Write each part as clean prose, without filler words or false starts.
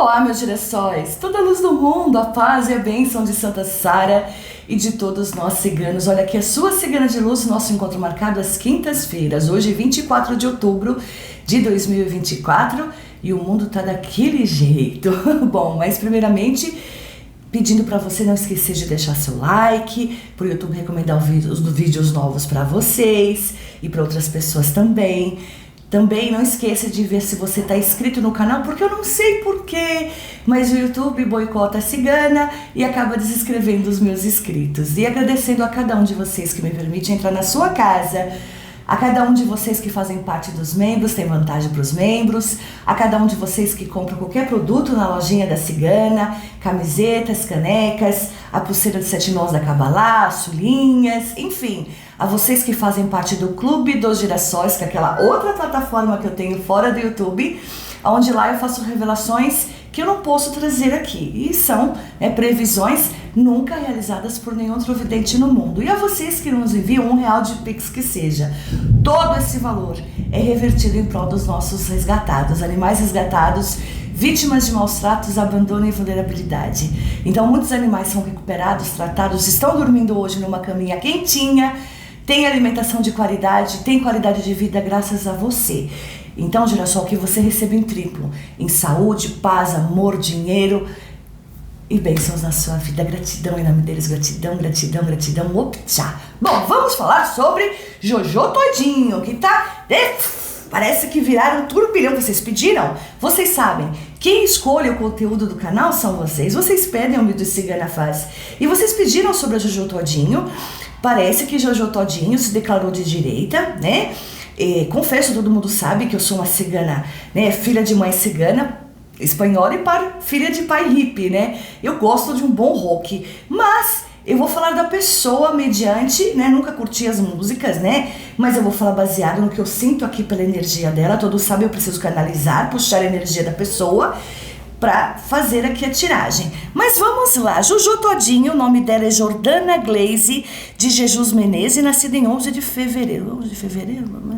Olá, meus girassóis! Toda a luz do mundo, a paz e a bênção de Santa Sara e de todos nós ciganos. Olha aqui a sua cigana de luz, nosso encontro marcado às quintas-feiras. Hoje, 24 de outubro de 2024, e o mundo tá daquele jeito. Bom, mas primeiramente, pedindo para você não esquecer de deixar seu like, para o YouTube recomendar os vídeos novos para vocês e para outras pessoas também. Também não esqueça de ver se você está inscrito no canal, porque eu não sei porquê, mas o YouTube boicota a cigana e acaba desinscrevendo os meus inscritos. E agradecendo a cada um de vocês que me permite entrar na sua casa, a cada um de vocês que fazem parte dos membros, tem vantagem para os membros, a cada um de vocês que compra qualquer produto na lojinha da cigana, camisetas, canecas, a pulseira de 7 nós da Kabbalah, sulinhas, enfim, a vocês que fazem parte do Clube dos Girassóis, que é aquela outra plataforma que eu tenho fora do YouTube, onde lá eu faço revelações que eu não posso trazer aqui, e são previsões nunca realizadas por nenhum outro vidente no mundo. E a vocês que nos enviam R$1 de Pix que seja, todo esse valor é revertido em prol dos nossos resgatados, animais resgatados, vítimas de maus tratos, abandono e vulnerabilidade. Então muitos animais são recuperados, tratados, estão dormindo hoje numa caminha quentinha, tem alimentação de qualidade, tem qualidade de vida graças a você. Então, girassol, que você receba em triplo, em saúde, paz, amor, dinheiro e bênçãos na sua vida. Gratidão em nome deles, gratidão, gratidão, gratidão, optcha. Bom, vamos falar sobre Jojo Todinho, que tá... Parece que viraram um turbilhão. Vocês pediram? Vocês sabem, quem escolhe o conteúdo do canal são vocês. Vocês pedem o vídeo Cigana Faz. E vocês pediram sobre a Jojo Todinho. Parece que Jojo Todinho se declarou de direita, né? Confesso, todo mundo sabe que eu sou uma cigana, né? Filha de mãe cigana, espanhola e filha de pai hippie, né? Eu gosto de um bom rock, mas eu vou falar da pessoa mediante, né? Nunca curti as músicas, né? Mas eu vou falar baseado no que eu sinto aqui pela energia dela. Todos sabem, eu preciso canalizar, puxar a energia da pessoa para fazer aqui a tiragem. Mas vamos lá, Jojo Todinho, o nome dela é Jordana Glaze de Jesus Menezes, nascida em 11 de fevereiro. 11 de fevereiro?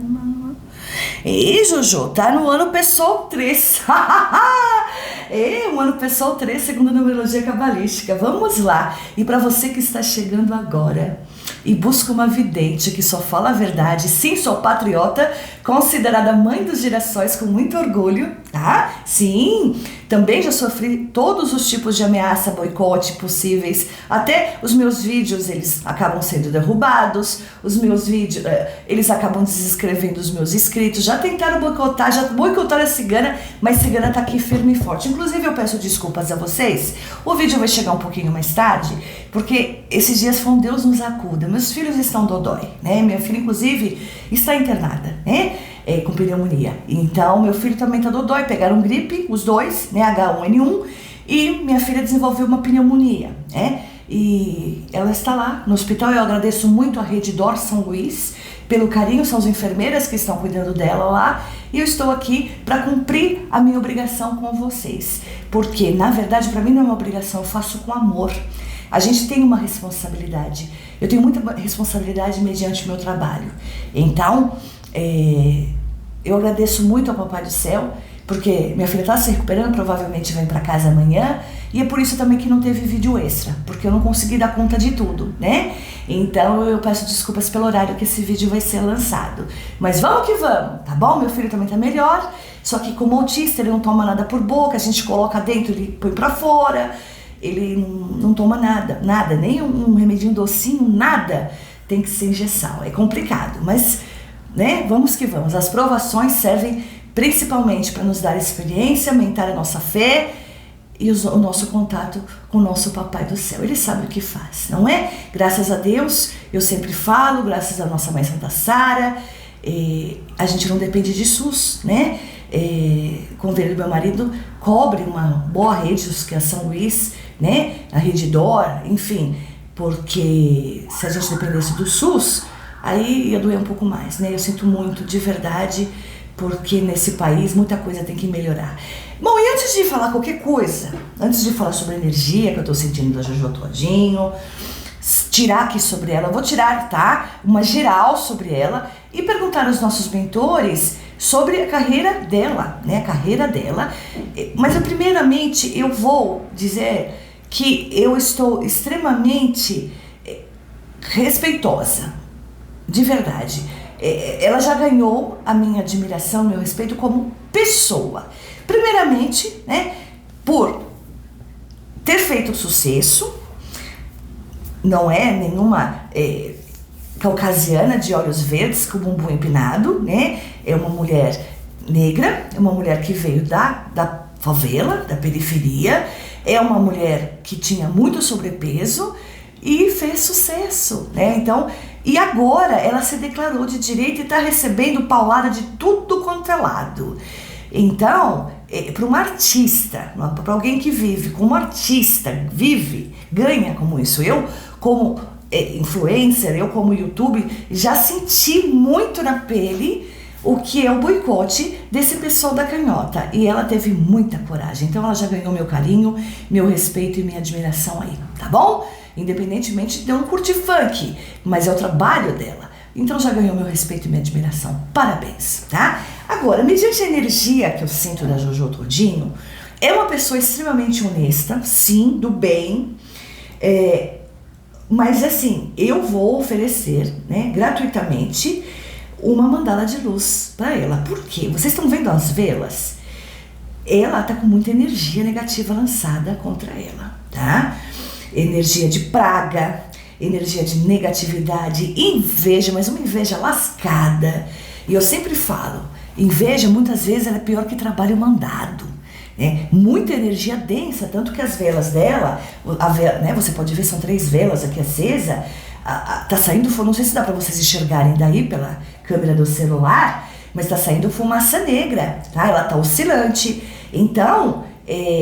E Jojo, tá no ano Pessoal 3. O ano Pessoal 3, segundo a numerologia cabalística. Vamos lá. E para você que está chegando agora e busca uma vidente que só fala a verdade, sim, sou patriota, considerada mãe dos girassóis com muito orgulho, tá? Sim, também já sofri todos os tipos de ameaça, boicote possíveis, até os meus vídeos, eles acabam sendo derrubados, os meus vídeos, eles acabam desinscrevendo os meus inscritos, já tentaram boicotar, já boicotaram a cigana, mas a cigana tá aqui firme e forte. Inclusive eu peço desculpas a vocês, o vídeo vai chegar um pouquinho mais tarde, porque esses dias foi um Deus nos acuda, meus filhos estão dodói, né? Minha filha, inclusive, está internada, né? Com pneumonia. Então, meu filho também tá dodói, pegaram gripe, os dois, né? H1N1, e minha filha desenvolveu uma pneumonia, né? E ela está lá no hospital. Eu agradeço muito a Rede Dor São Luís pelo carinho, são as enfermeiras que estão cuidando dela lá, e eu estou aqui para cumprir a minha obrigação com vocês, porque, na verdade, para mim não é uma obrigação, eu faço com amor. A gente tem uma responsabilidade. Eu tenho muita responsabilidade mediante o meu trabalho. Então, eu agradeço muito ao Papai do Céu, porque minha filha está se recuperando, provavelmente vem para casa amanhã, e é por isso também que não teve vídeo extra, porque eu não consegui dar conta de tudo, né? Então eu peço desculpas pelo horário que esse vídeo vai ser lançado. Mas vamos que vamos, tá bom? Meu filho também tá melhor, só que como autista ele não toma nada por boca, a gente coloca dentro, ele põe para fora. Ele não toma nada, nem um remedinho docinho, nada, tem que ser injeção, é complicado, mas, né, vamos que vamos. As provações servem principalmente para nos dar experiência, aumentar a nossa fé e o nosso contato com o nosso Papai do Céu. Ele sabe o que faz, não é? Graças a Deus, eu sempre falo, graças à nossa Mãe Santa Sara, a gente não depende de SUS, né? O convênio do meu marido cobre uma boa rede, que é a São Luís, né? A Rede Dor, enfim, porque se a gente dependesse do SUS, aí ia doer um pouco mais, né? Eu sinto muito, de verdade, porque nesse país muita coisa tem que melhorar. Bom, e antes de falar qualquer coisa, antes de falar sobre a energia que eu tô sentindo da Jojo Todinho, tirar aqui sobre ela, eu vou tirar, tá? Uma geral sobre ela e perguntar aos nossos mentores sobre a carreira dela, né? A carreira dela. Mas primeiramente eu vou dizer que eu estou extremamente respeitosa, de verdade. Ela já ganhou a minha admiração, meu respeito como pessoa. Primeiramente, né, por ter feito sucesso, não é nenhuma caucasiana de olhos verdes com bumbum empinado, né? É uma mulher negra, é uma mulher que veio da favela, da periferia, é uma mulher que tinha muito sobrepeso e fez sucesso, né? Então, e agora ela se declarou de direita e está recebendo paulada de tudo quanto é lado. Então, para um artista, para alguém que vive como artista, ganha como isso. Eu, como influencer, eu como YouTube, já senti muito na pele o que é o boicote desse pessoal da canhota. E ela teve muita coragem. Então ela já ganhou meu carinho, meu respeito e minha admiração aí, tá bom? Independentemente de eu não curtir funk, mas é o trabalho dela. Então já ganhou meu respeito e minha admiração. Parabéns, tá? Agora, mediante a energia que eu sinto da Jojo Todinho, é uma pessoa extremamente honesta, sim, do bem, mas assim, eu vou oferecer, né, gratuitamente, uma mandala de luz para ela. Por quê? Vocês estão vendo as velas? Ela tá com muita energia negativa lançada contra ela, tá? Energia de praga, energia de negatividade, inveja, mas uma inveja lascada. E eu sempre falo, inveja muitas vezes ela é pior que trabalho mandado, né? Muita energia densa, tanto que as velas dela, né, você pode ver, são 3 velas aqui acesa, tá saindo, não sei se dá para vocês enxergarem daí pela câmera do celular, mas tá saindo fumaça negra, tá? Ela tá oscilante. Então,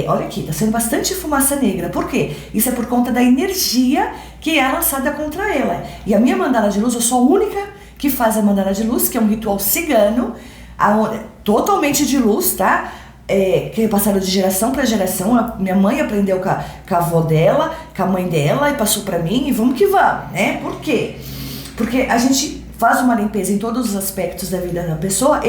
olha aqui, tá saindo bastante fumaça negra. Por quê? Isso é por conta da energia que é lançada contra ela. E a minha mandala de luz, eu sou a única que faz a mandala de luz, que é um ritual cigano, totalmente de luz, tá? Que é passado de geração para geração. Minha mãe aprendeu com a avó dela, com a mãe dela, e passou para mim, e vamos que vamos, né? Por quê? Porque a gente faz uma limpeza em todos os aspectos da vida da pessoa,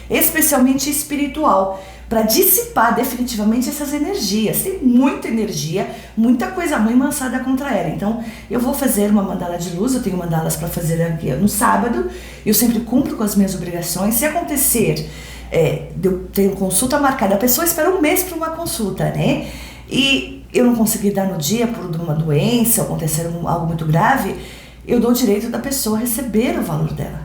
especialmente espiritual, para dissipar definitivamente essas energias. Tem muita energia, muita coisa ruim lançada contra ela. Então, eu vou fazer uma mandala de luz, eu tenho mandalas para fazer aqui no sábado, eu sempre cumpro com as minhas obrigações. Se acontecer, eu tenho consulta marcada, a pessoa espera um mês para uma consulta, né? E eu não consegui dar no dia por uma doença, acontecer algo muito grave, eu dou o direito da pessoa receber o valor dela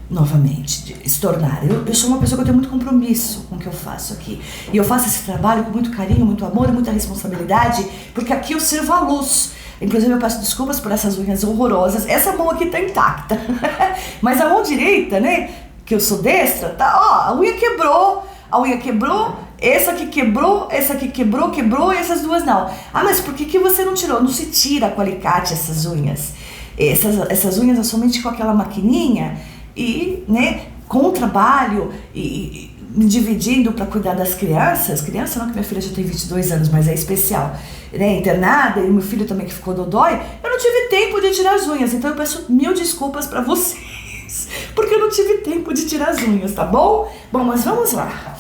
novamente, de se tornar. Eu sou uma pessoa que eu tenho muito compromisso com o que eu faço aqui. E eu faço esse trabalho com muito carinho, muito amor e muita responsabilidade, porque aqui eu sirvo a luz. Inclusive eu peço desculpas por essas unhas horrorosas. Essa mão aqui tá intacta. Mas a mão direita, né, que eu sou destra, tá, ó, a unha quebrou, essa aqui quebrou, e essas duas não. Ah, mas por que você não tirou? Não se tira com alicate essas unhas. Essas unhas é somente com aquela maquininha e, né, com o trabalho e me dividindo para cuidar das crianças não, que minha filha já tem 22 anos, mas é especial, né, internada, e meu filho também que ficou dodói, eu não tive tempo de tirar as unhas, então eu peço 1000 desculpas para vocês, porque eu não tive tempo de tirar as unhas, tá bom? Bom, mas vamos lá.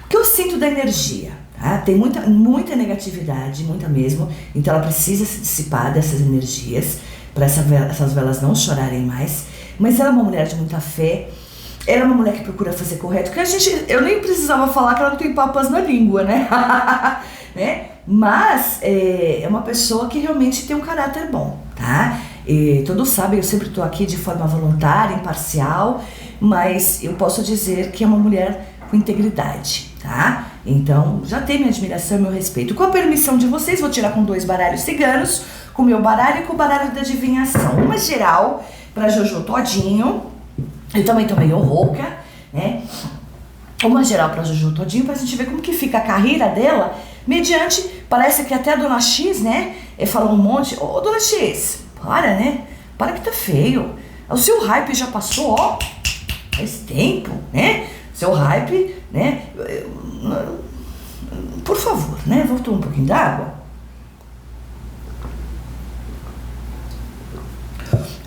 O que eu sinto da energia? Tá? Tem muita negatividade, muita mesmo, então ela precisa se dissipar dessas energias, para essas velas não chorarem mais. Mas ela é uma mulher de muita fé, ela é uma mulher que procura fazer correto, porque eu nem precisava falar que ela não tem papas na língua, né? Né? Mas é uma pessoa que realmente tem um caráter bom, tá? E todos sabem, eu sempre estou aqui de forma voluntária, imparcial, mas eu posso dizer que é uma mulher com integridade, tá? Então, já tem minha admiração e meu respeito. Com a permissão de vocês, vou tirar com 2 baralhos ciganos, com o meu baralho e com o baralho da adivinhação. Uma geral para Jojo Todinho, eu também tô meio rouca, né? Uma geral para Jojo Todinho, pra gente ver como que fica a carreira dela, mediante, parece que até a Dona X, né, falou um monte. Ô, Dona X, para, né? Para que tá feio. O seu hype já passou, ó, faz tempo, né? Seu hype, né? Por favor, né? Voltou um pouquinho d'água.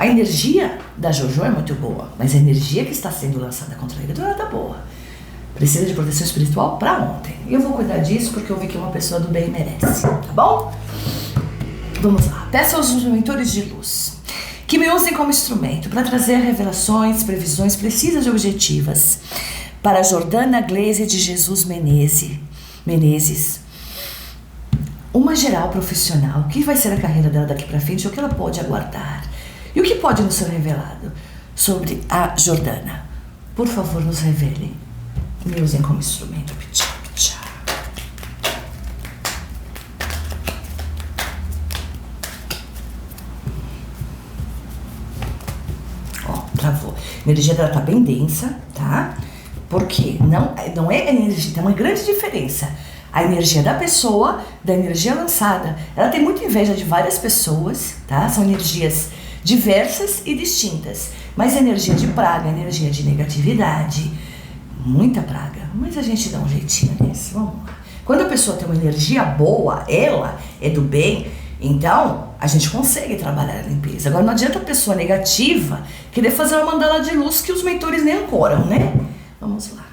A energia da Jojo é muito boa, mas a energia que está sendo lançada contra ele não tá boa. Precisa de proteção espiritual para ontem. E eu vou cuidar disso porque eu vi que uma pessoa do bem merece, tá bom? Vamos lá. Peço aos mentores de luz que me usem como instrumento para trazer revelações, previsões precisas e objetivas para Jordana Gleise de Jesus Menezes, uma geral profissional. O que vai ser a carreira dela daqui para frente, o que ela pode aguardar e o que pode nos ser revelado sobre a Jordana. Por favor, nos revelem. Me usem como instrumento. Pichá, pichá. Ó, travou. A energia dela tá bem densa, tá? Porque não é energia, tem uma grande diferença. A energia da pessoa, da energia lançada. Ela tem muita inveja de várias pessoas, tá? São energias diversas e distintas. Mas energia de praga, energia de negatividade, muita praga. Mas a gente dá um jeitinho nisso, vamos lá. Quando a pessoa tem uma energia boa, ela é do bem, então a gente consegue trabalhar a limpeza. Agora não adianta a pessoa negativa querer fazer uma mandala de luz que os mentores nem ancoram, né? Vamos lá.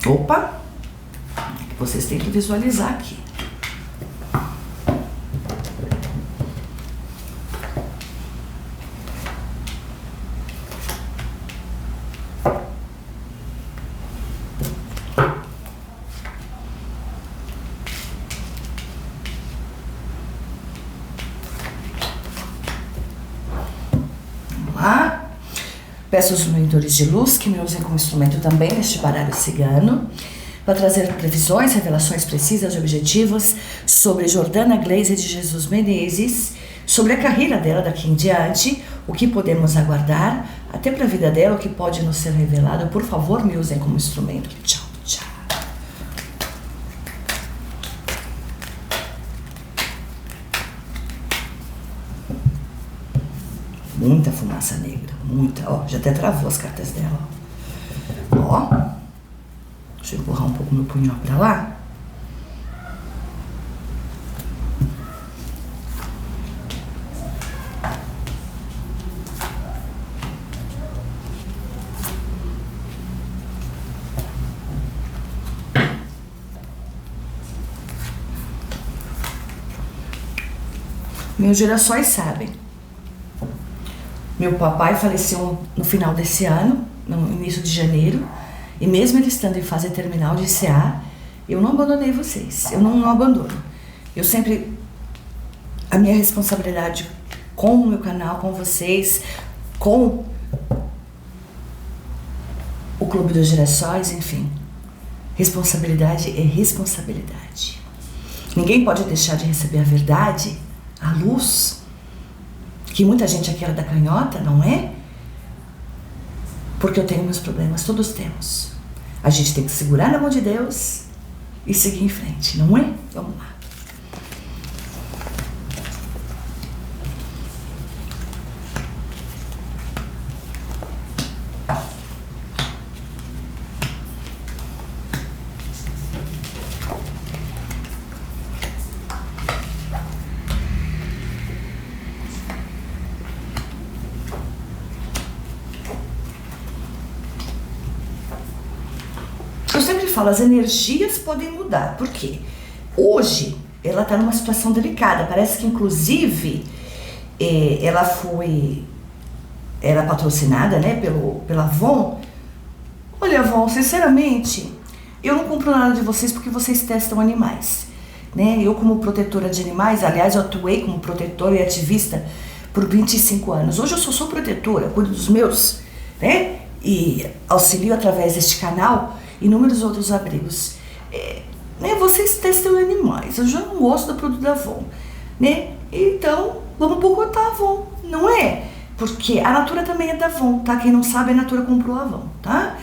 Opa! Vocês têm que visualizar aqui. Peço aos mentores de luz que me usem como instrumento também neste baralho cigano para trazer previsões, revelações precisas e objetivas sobre Jordana Gleise de Jesus Menezes, sobre a carreira dela daqui em diante, o que podemos aguardar, até para a vida dela, o que pode nos ser revelado. Por favor, me usem como instrumento. Tchau, tchau. Muita fumaça negra, muita. Ó, já até travou as cartas dela. Ó, deixa eu empurrar um pouco meu punhal pra lá. Meus girassóis sabem. Meu papai faleceu no final desse ano, no início de janeiro, e mesmo ele estando em fase terminal de CA, eu não abandonei vocês, eu não abandono. Eu sempre, a minha responsabilidade com o meu canal, com vocês, com o Clube dos Girassóis, enfim, responsabilidade é responsabilidade. Ninguém pode deixar de receber a verdade, a luz, que muita gente aqui era da canhota, não é? Porque eu tenho meus problemas, todos temos. A gente tem que segurar na mão de Deus e seguir em frente, não é? Vamos lá. Eu sempre falo, as energias podem mudar. Por quê? Hoje, ela está numa situação delicada. Parece que, inclusive, ela era patrocinada, né, pela Avon. Olha, Avon, sinceramente, eu não compro nada de vocês porque vocês testam animais, né? Eu, como protetora de animais, aliás, eu atuei como protetora e ativista por 25 anos. Hoje eu sou protetora, cuido dos meus, né? E auxilio através deste canal inúmeros outros abrigos. Né? Vocês testam animais, eu já não gosto do produto da Avon, né? Então, vamos boicotar a Avon, não é? Porque a Natura também é da Avon, tá? Quem não sabe, a Natura comprou a Avon, tá?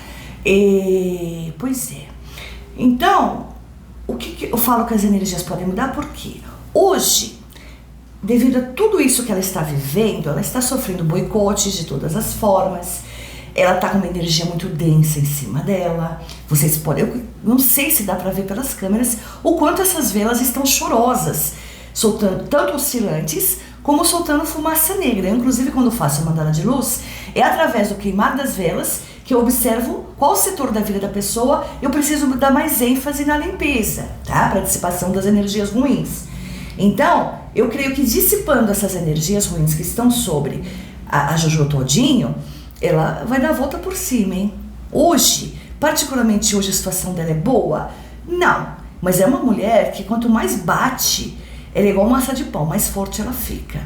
Pois é. Então, o que eu falo que as energias podem mudar? Porque hoje, devido a tudo isso que ela está vivendo, ela está sofrendo boicotes de todas as formas, ela tá com uma energia muito densa em cima dela. Vocês podem, eu não sei se dá pra ver pelas câmeras o quanto essas velas estão chorosas, soltando tanto oscilantes como soltando fumaça negra. Eu, inclusive, quando faço a mandala de luz, é através do queimar das velas que eu observo qual setor da vida da pessoa eu preciso dar mais ênfase na limpeza, tá? Para dissipação das energias ruins. Então, eu creio que dissipando essas energias ruins que estão sobre a Jojo Todinho, ela vai dar a volta por cima, hein? Hoje, particularmente hoje, a situação dela é boa? Não, mas é uma mulher que quanto mais bate, ela é igual massa de pão, mais forte ela fica.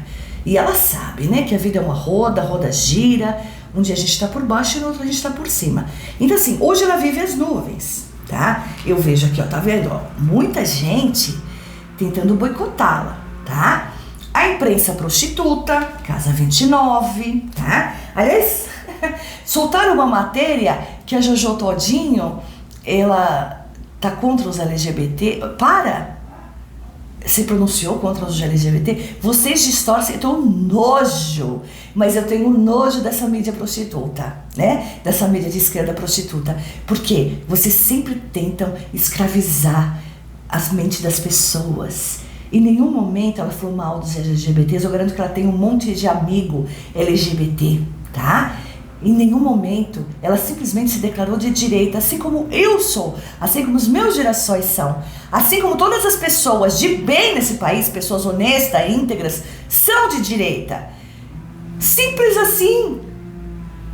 E ela sabe, né, que a vida é uma roda, a roda gira, um dia a gente tá por baixo e no outro a gente tá por cima. Então assim, hoje ela vive as nuvens, tá? Eu vejo aqui, ó, tá vendo, ó, muita gente tentando boicotá-la, tá? A imprensa prostituta, Casa 29, tá? Aliás, soltaram uma matéria que a Jojo Todinho, ela tá contra os LGBT. Se pronunciou contra os LGBT, vocês distorcem, eu tenho nojo, mas eu tenho nojo dessa mídia prostituta, né? Dessa mídia de esquerda prostituta, porque vocês sempre tentam escravizar as mentes das pessoas. Em nenhum momento ela falou mal dos LGBTs, eu garanto que ela tem um monte de amigo LGBT, tá? Em nenhum momento ela simplesmente se declarou de direita, assim como eu sou, assim como os meus gerações são, assim como todas as pessoas de bem nesse país, pessoas honestas, íntegras, são de direita. Simples assim.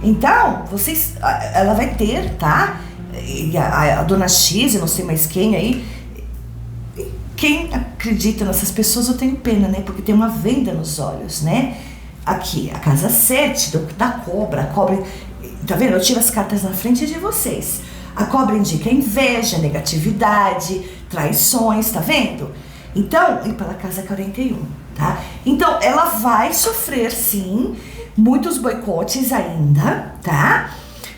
Então, vocês, ela vai ter, tá? E a dona X, eu não sei mais quem aí, quem acredita nessas pessoas eu tenho pena, né? Porque tem uma venda nos olhos, né? Aqui, a casa 7 da cobra. A cobra, tá vendo? Eu tiro as cartas na frente de vocês. A cobra indica inveja, negatividade, traições, tá vendo? Então, e pela casa 41, tá? Então, ela vai sofrer, sim, muitos boicotes ainda, tá?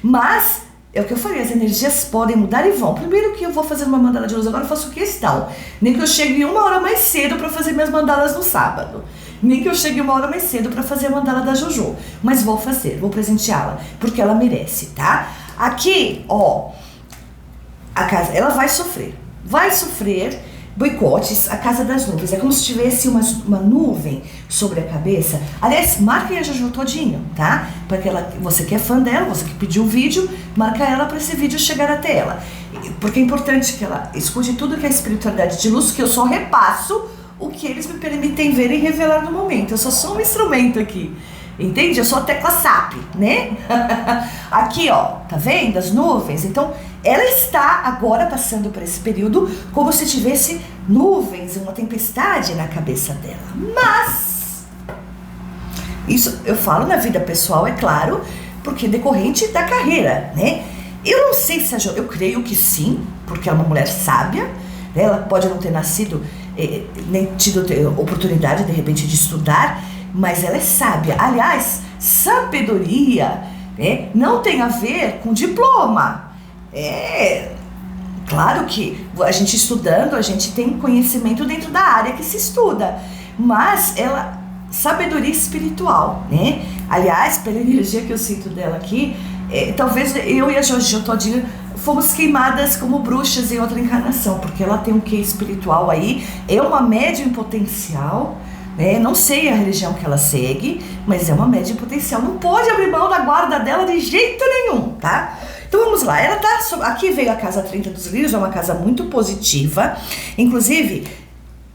Mas, é o que eu falei, as energias podem mudar e vão. Primeiro que eu vou fazer uma mandala de luz, agora eu faço questão. Nem que eu chegue 1 hora mais cedo pra fazer minhas mandalas no sábado. Nem que eu chegue 1 hora mais cedo pra fazer a mandala da Jojo. Mas vou fazer, vou presenteá-la, porque ela merece, tá? Aqui, ó, a casa, ela vai sofrer boicotes, a casa das nuvens. É como se tivesse uma nuvem sobre a cabeça. Aliás, marquem a Jojo Todinho, tá? Porque você que é fã dela, você que pediu o vídeo, marca ela para esse vídeo chegar até ela. Porque é importante que ela escute tudo que é espiritualidade de luz, que eu só repasso o que eles me permitem ver e revelar no momento. Eu só sou um instrumento aqui. Entende? Eu sou a tecla SAP, né? Aqui, ó, tá vendo as nuvens? Então, ela está agora passando por esse período como se tivesse nuvens, uma tempestade na cabeça dela. Mas, isso eu falo na vida pessoal, é claro, porque é decorrente da carreira, né? Eu não sei se eu creio que sim, porque é uma mulher sábia, né? Ela pode não ter nascido, nem tido oportunidade, de repente, de estudar, mas ela é sábia. Aliás, sabedoria, né, não tem a ver com diploma. É claro que a gente estudando, a gente tem conhecimento dentro da área que se estuda, mas ela, sabedoria espiritual, né? Aliás, pela energia que eu sinto dela aqui, talvez eu e a Jojo Todinho fomos queimadas como bruxas em outra encarnação, porque ela tem um quê espiritual aí, é uma médium em potencial, né? Não sei a religião que ela segue, mas é uma médium em potencial, não pode abrir mão da guarda dela de jeito nenhum, tá? Então vamos lá, ela tá, aqui veio a casa 30 dos lírios, é uma casa muito positiva, inclusive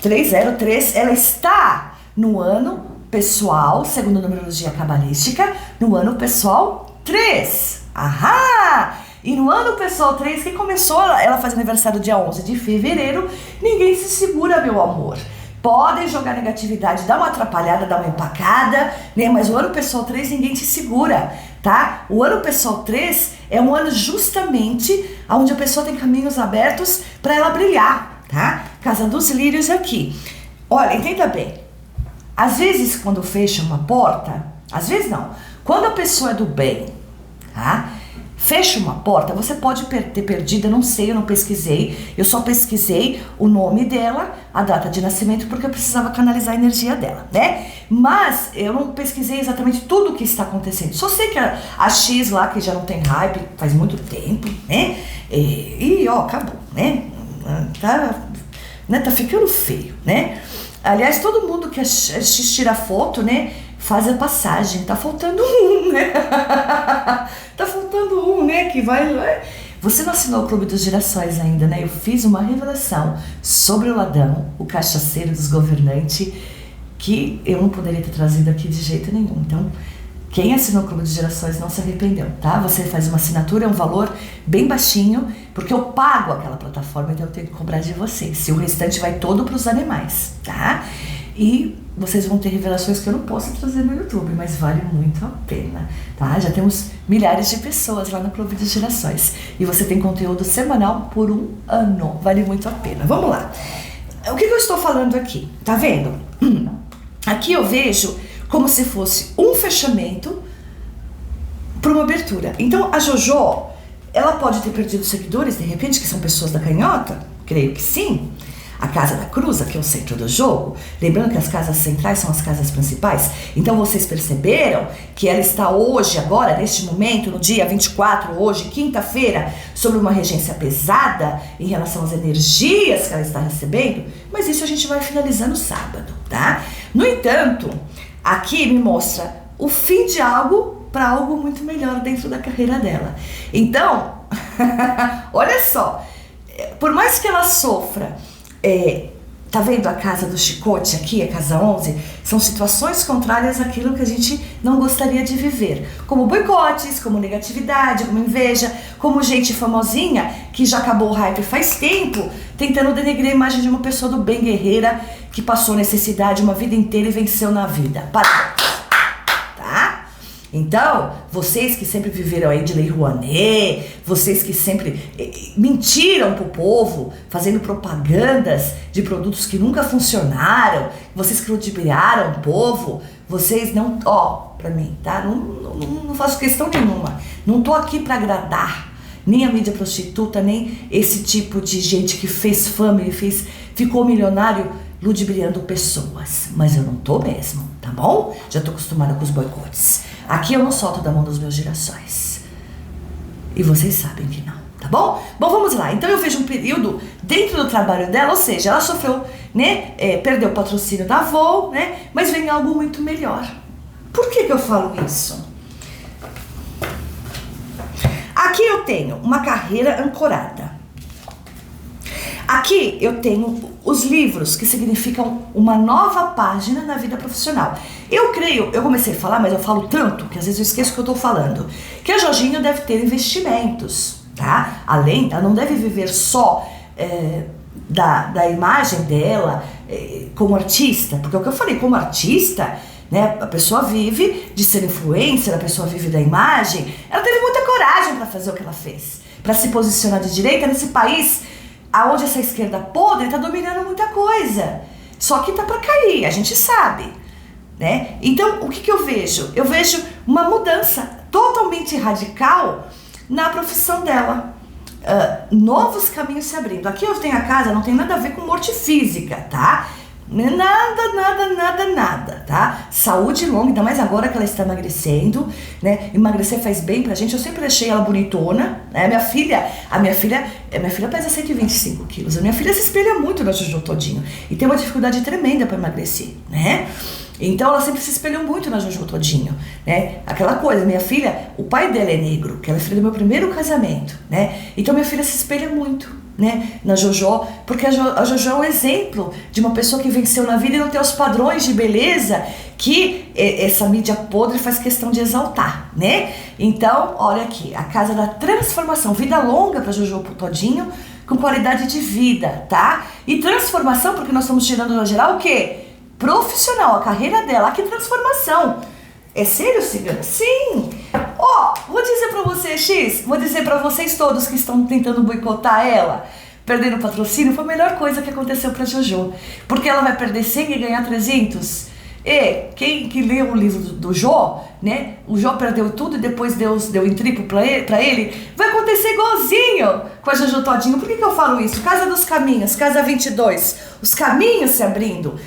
303, ela está no ano pessoal, segundo a numerologia cabalística, no ano pessoal 3, ahá! E no ano pessoal 3, que começou, ela faz aniversário dia 11 de fevereiro, ninguém se segura, meu amor. Podem jogar negatividade, dar uma atrapalhada, dar uma empacada, né? Mas o ano pessoal 3 ninguém te segura, tá? O ano pessoal 3 é um ano justamente onde a pessoa tem caminhos abertos para ela brilhar, tá? Casa dos lírios aqui. Olha, entenda bem. Às vezes quando fecha uma porta, às vezes não, quando a pessoa é do bem, tá? fecha uma porta, você pode ter perdido, eu não sei, eu não pesquisei, eu só pesquisei o nome dela, a data de nascimento, porque eu precisava canalizar a energia dela, né? Mas eu não pesquisei exatamente tudo o que está acontecendo, só sei que a X lá, que já não tem hype faz muito tempo, né? E ó, acabou, né? Tá ficando feio, né? Aliás, todo mundo que a X tira foto, né, faz a passagem. Tá faltando um, né? Tá faltando um, né, que vai... Você não assinou o Clube dos Girassóis ainda, né? Eu fiz uma revelação sobre o ladrão, o cachaceiro dos governantes, que eu não poderia ter trazido aqui de jeito nenhum. Então, quem assinou o Clube dos Girassóis não se arrependeu, tá? Você faz uma assinatura, é um valor bem baixinho, porque eu pago aquela plataforma, então eu tenho que cobrar de vocês. Se o restante vai todo para os animais, tá? E vocês vão ter revelações que eu não posso trazer no YouTube, mas vale muito a pena, tá? Já temos milhares de pessoas lá no Clube dos Girassóis. E você tem conteúdo semanal por 1 ano. Vale muito a pena. Vamos lá. O que eu estou falando aqui? Tá vendo? Aqui eu vejo como se fosse um fechamento para uma abertura. Então a Jojo, ela pode ter perdido seguidores, de repente, que são pessoas da canhota? Creio que sim. A Casa da Cruza, que é o centro do jogo, lembrando que as casas centrais são as casas principais, então vocês perceberam que ela está hoje, agora, neste momento, no dia 24, hoje, quinta-feira, sobre uma regência pesada em relação às energias que ela está recebendo, mas isso a gente vai finalizar no sábado, tá? No entanto, aqui me mostra o fim de algo para algo muito melhor dentro da carreira dela. Então, olha só, por mais que ela sofra, tá vendo a casa do chicote aqui, a casa 11? São situações contrárias àquilo que a gente não gostaria de viver. Como boicotes, como negatividade, como inveja, como gente famosinha que já acabou o hype faz tempo, tentando denegrir a imagem de uma pessoa do bem guerreira que passou necessidade uma vida inteira e venceu na vida. Parabéns! Então, vocês que sempre viveram aí de Lei Rouanet, vocês que sempre mentiram pro povo, fazendo propagandas de produtos que nunca funcionaram, vocês que ludibriaram o povo, vocês não... pra mim, tá? Não faço questão nenhuma. Não tô aqui pra agradar nem a mídia prostituta, nem esse tipo de gente que fez fama e ficou milionário ludibriando pessoas. Mas eu não tô mesmo, tá bom? Já tô acostumada com os boicotes. Aqui eu não solto da mão dos meus girassóis. E vocês sabem que não, tá bom? Bom, vamos lá. Então eu vejo um período dentro do trabalho dela, ou seja, ela sofreu, né? Perdeu o patrocínio da Avon, né? Mas vem algo muito melhor. Por que eu falo isso? Aqui eu tenho uma carreira ancorada. Aqui eu tenho os livros, que significam uma nova página na vida profissional. Eu comecei a falar, mas eu falo tanto, que às vezes eu esqueço o que eu tô falando, que a Jorginho deve ter investimentos, tá? Além, ela não deve viver só da imagem dela como artista, porque é o que eu falei, como artista, né, a pessoa vive de ser influencer, a pessoa vive da imagem, ela teve muita coragem para fazer o que ela fez, para se posicionar de direita nesse país aonde essa esquerda podre tá dominando muita coisa. Só que tá para cair, a gente sabe, né? Então, o que eu vejo? Eu vejo uma mudança totalmente radical na profissão dela. Novos caminhos se abrindo. Aqui eu tenho a casa, não tem nada a ver com morte física, tá? Nada, tá? Saúde longa, ainda mais agora que ela está emagrecendo, né? Emagrecer faz bem pra gente. Eu sempre achei ela bonitona, né? A minha filha pesa 125 quilos. A minha filha se espelha muito na Jojo Todinho e tem uma dificuldade tremenda pra emagrecer, né? Então ela sempre se espelhou muito na Jojo Todinho, né? Aquela coisa, minha filha, o pai dela é negro, que ela é filha do meu primeiro casamento, né? Então minha filha se espelha muito, né, na Jojo, porque a Jojo é um exemplo de uma pessoa que venceu na vida e não tem os padrões de beleza que essa mídia podre faz questão de exaltar, né? Então, olha aqui, a casa da transformação, vida longa para Jojo Todinho, com qualidade de vida, tá? E transformação, porque nós estamos tirando no geral o quê? Profissional, a carreira dela, que transformação. É sério, cigana? Sim! Vou dizer pra você, X, vou dizer pra vocês todos que estão tentando boicotar ela, perdendo o patrocínio, foi a melhor coisa que aconteceu pra Jojo. Porque ela vai perder 100 e ganhar 300. E quem que leu o livro do Jó, né? O Jó perdeu tudo e depois Deus deu em triplo pra ele. Vai acontecer igualzinho com a Jojo Todinho. Por que eu falo isso? Casa dos Caminhos, Casa 22. Os caminhos se abrindo.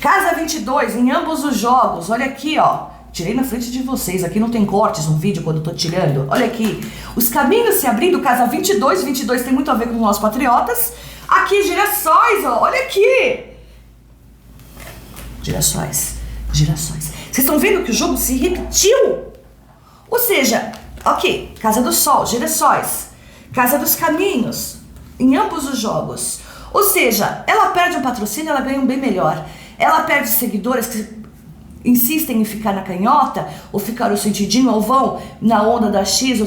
Casa 22, em ambos os jogos. Olha aqui, ó. Tirei na frente de vocês. Aqui não tem cortes no vídeo quando eu tô tirando. Olha aqui. Os caminhos se abrindo. Casa 22. 22 tem muito a ver com nós patriotas. Aqui, girassóis, ó. Olha aqui. Girassóis. Vocês estão vendo que o jogo se repetiu? Ou seja, ok, Casa do Sol, girassóis. Casa dos Caminhos, em ambos os jogos. Ou seja, ela perde um patrocínio, ela ganha um bem melhor. Ela perde seguidores que insistem em ficar na canhota, ou ficar o sentidinho, ou vão na onda da X, ou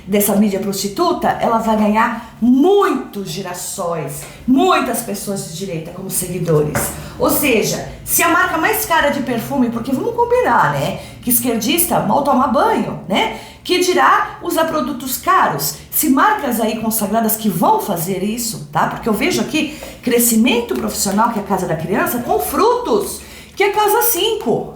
dessa mídia prostituta, ela vai ganhar muitos girassóis, muitas pessoas de direita como seguidores. Ou seja, se a marca mais cara de perfume, porque vamos combinar, né, que esquerdista mal toma banho, né, que dirá usar produtos caros. Se marcas aí consagradas que vão fazer isso, tá, porque eu vejo aqui crescimento profissional, que é a Casa da Criança, com frutos, que é Casa 5,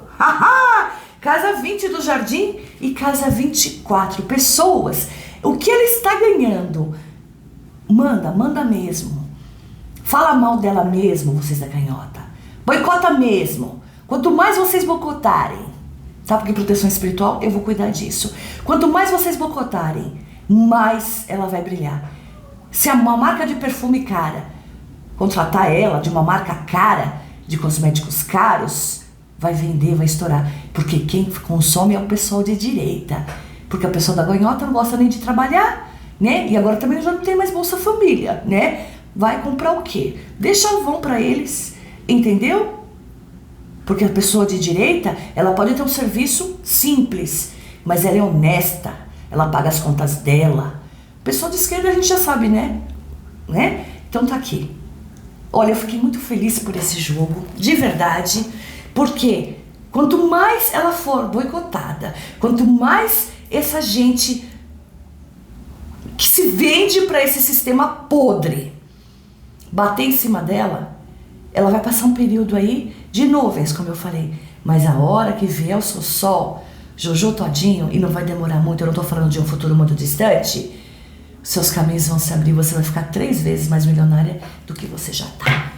Casa 20 do Jardim e Casa 24, pessoas. O que ela está ganhando? Manda mesmo. Fala mal dela mesmo, vocês da canhota. Boicota mesmo. Quanto mais vocês boicotarem, sabe, porque proteção espiritual, eu vou cuidar disso. Quanto mais vocês boicotarem, mais ela vai brilhar. Se uma marca de perfume cara contratar ela de uma marca cara, de cosméticos caros, vai vender, vai estourar. Porque quem consome é o pessoal de direita. Porque a pessoa da ganhota não gosta nem de trabalhar, né? E agora também já não tem mais Bolsa Família, né? Vai comprar o quê? Deixa o vão pra eles, entendeu? Porque a pessoa de direita, ela pode ter um serviço simples, mas ela é honesta, ela paga as contas dela. Pessoa de esquerda a gente já sabe, né? Então tá aqui. Olha, eu fiquei muito feliz por esse jogo, de verdade, porque quanto mais ela for boicotada, quanto mais essa gente que se vende para esse sistema podre bater em cima dela, ela vai passar um período aí de nuvens, como eu falei, mas a hora que vier o seu sol, Jojo Todinho, e não vai demorar muito, eu não tô falando de um futuro muito distante, seus caminhos vão se abrir, você vai ficar 3 vezes mais milionária do que você já tá.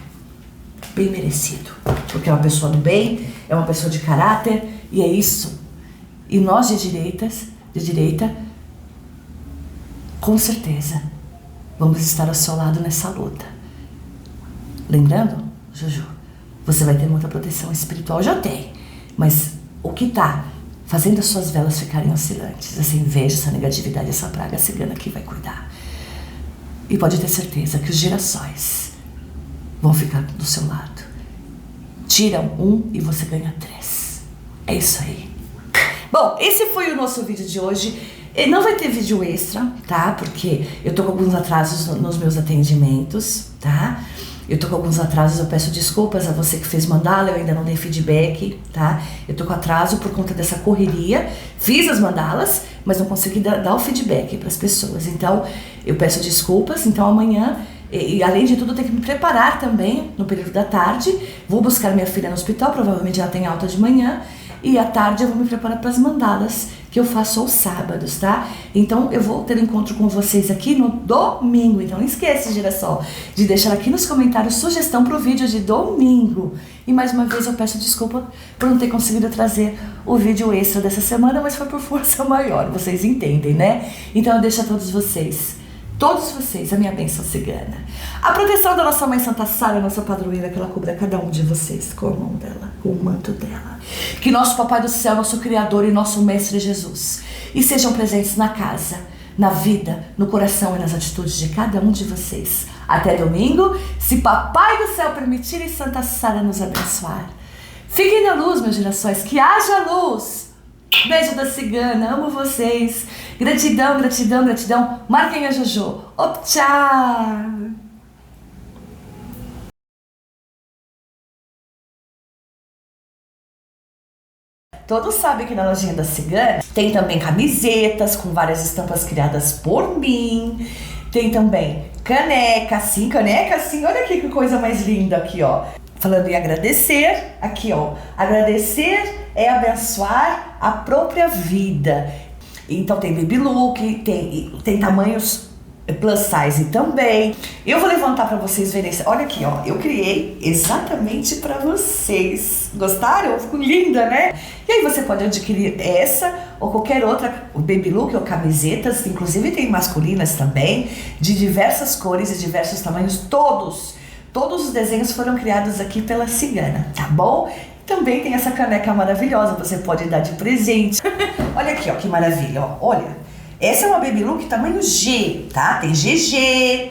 Bem merecido. Porque é uma pessoa do bem, é uma pessoa de caráter, e é isso. E nós de direita, com certeza, vamos estar ao seu lado nessa luta. Lembrando, Jojo, você vai ter muita proteção espiritual, já tem. Mas o que tá fazendo as suas velas ficarem oscilantes, essa inveja, essa negatividade, essa praga cigana que vai cuidar. E pode ter certeza que os girassóis vão ficar do seu lado. Tiram um e você ganha 3. É isso aí. Bom, esse foi o nosso vídeo de hoje. Não vai ter vídeo extra, tá? Porque eu tô com alguns atrasos nos meus atendimentos, tá? Eu tô com alguns atrasos, eu peço desculpas a você que fez mandala, eu ainda não dei feedback, tá? Eu tô com atraso por conta dessa correria, fiz as mandalas, mas não consegui dar o feedback para as pessoas. Então, eu peço desculpas, então amanhã, e além de tudo, eu tenho que me preparar também no período da tarde, vou buscar minha filha no hospital, provavelmente ela tem alta de manhã, e à tarde eu vou me preparar para as mandalas que eu faço aos sábados, tá? Então eu vou ter um encontro com vocês aqui no domingo. Então não esqueça, girassol, de deixar aqui nos comentários sugestão pro vídeo de domingo. E mais uma vez eu peço desculpa por não ter conseguido trazer o vídeo extra dessa semana, mas foi por força maior, vocês entendem, né? Então eu deixo a todos vocês, a minha bênção cigana. A proteção da nossa Mãe Santa Sara, nossa padroeira, que ela cubra cada um de vocês com a mão dela, com o manto dela. Que nosso Papai do Céu, nosso Criador e nosso Mestre Jesus estejam presentes na casa, na vida, no coração e nas atitudes de cada um de vocês. Até domingo, se Papai do Céu permitir e Santa Sara nos abençoar. Fiquem na luz, meus girassóis, que haja luz. Beijo da cigana, amo vocês. Gratidão, gratidão, gratidão. Marquem a Jojo. Tchau! Todos sabem que na lojinha da cigana tem também camisetas com várias estampas criadas por mim. Tem também caneca assim, olha aqui que coisa mais linda aqui, ó. Falando em agradecer, aqui ó, agradecer é abençoar a própria vida. Então tem baby look, tem tamanhos plus size também. Eu vou levantar para vocês verem. Olha aqui ó, eu criei exatamente para vocês. Gostaram? Ficou linda, né? E aí você pode adquirir essa ou qualquer outra, o baby look ou camisetas, inclusive tem masculinas também, de diversas cores e diversos tamanhos, Todos os desenhos foram criados aqui pela Cigana, tá bom? Também tem essa caneca maravilhosa, você pode dar de presente. Olha aqui, ó, que maravilha, ó. Olha. Essa é uma baby look tamanho G, tá? Tem GG,